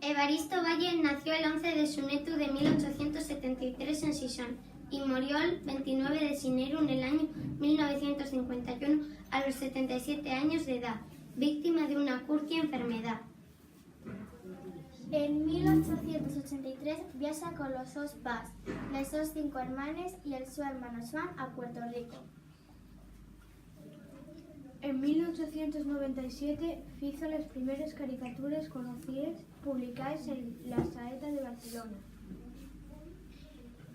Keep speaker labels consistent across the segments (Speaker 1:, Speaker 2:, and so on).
Speaker 1: Evaristo Valle nació el 11 de Sunetu de 1873 en Sison y murió el 29 de Sineru en el año 1951 a los 77 años de edad, víctima de una curtia enfermedad.
Speaker 2: En 1883 viaja con los sus pas, les sus 5 hermanes y el su hermano Joan a Puerto Rico.
Speaker 3: En 1897 hizo las primeras caricaturas conocidas publicadas en La Saeta de Barcelona.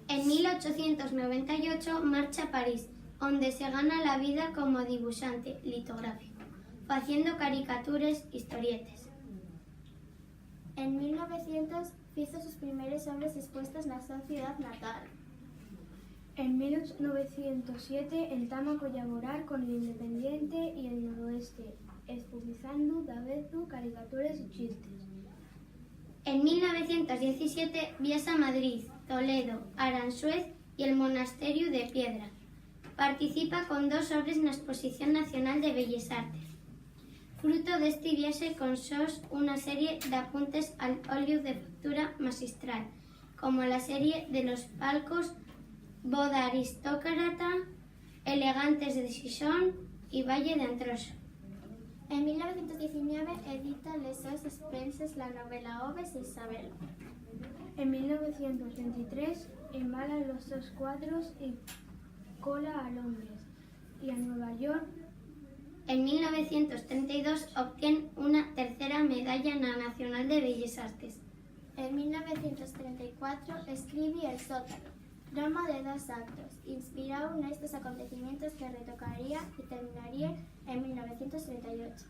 Speaker 1: En 1898 marcha a París, donde se gana la vida como dibujante litográfico, haciendo caricaturas, historietes.
Speaker 2: En 1900 hizo sus primeras obras expuestas en la su ciudad natal.
Speaker 3: En 1907 entama a colaborar con El Independiente y El Noroeste, expulsando de vez caricaturas y chistes.
Speaker 1: En 1917 viaja a Madrid, Toledo, Aranjuez y el Monasterio de Piedra. Participa con 2 obras en la Exposición Nacional de Belles Artes. Fruto de este viaje consos una serie de apuntes al óleo de factura magistral, como la serie de los palcos Boda Aristócrata, Elegantes de Sison y Valle de Antroso.
Speaker 2: En 1919 edita Les sus expenses la novela Oves e Isabel.
Speaker 3: En 1923 embala los 2 cuadros y cola a Londres y a Nueva York.
Speaker 1: En 1932 obtiene una 3ª medalla en la Nacional de Bellas Artes.
Speaker 2: En 1934 escribe El Sótano, drama de 2 actos, inspirado en estos acontecimientos que retocaría y terminaría en 1938.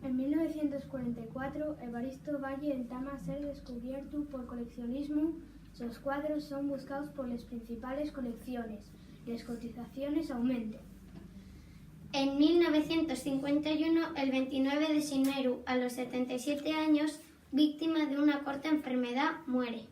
Speaker 3: En 1944, Evaristo Valle entama a ser descubierto por coleccionismo. Sus cuadros son buscados por las principales colecciones y las cotizaciones aumentan.
Speaker 1: En 1951, el 29 de Sineru, a los 77 años, víctima de una corta enfermedad, muere.